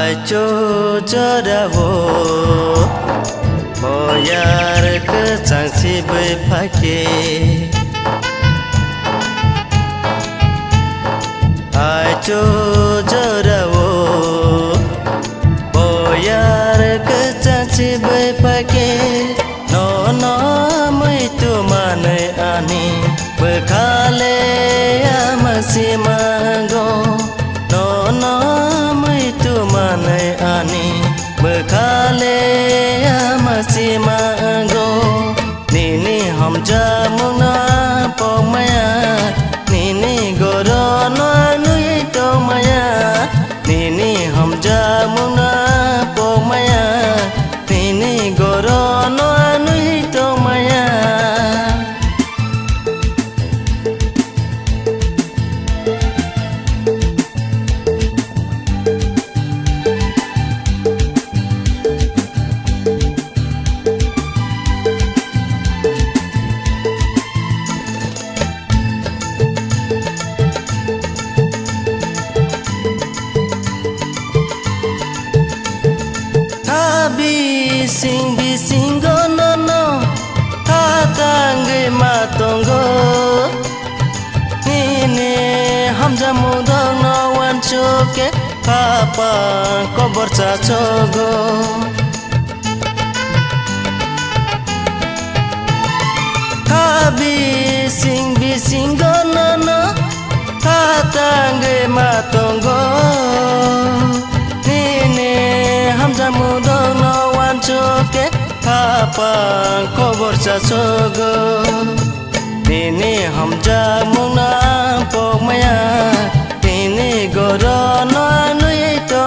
आइचो जरावो बोयार के चांसी बै फाके आइचो जरावो बोयार के चांसी बै फाके no no मै तु माने आनी बखाले आमसी मागो नो नो मै तु माने आनी बखाले आमसी मागो निनी हम जामुना पमया निनी गोरो नुई तो मया निनी हम जामुना पमया निनी गोरो नुई तो मया Bisingo no no hatange matongo nini hamja mudang no wanchoke papa kobor chachogo bisingo no no hatange matongo nini hamja mudang no choke papa kobor chachogo nini ham jamuna pomaya nini goro no nui to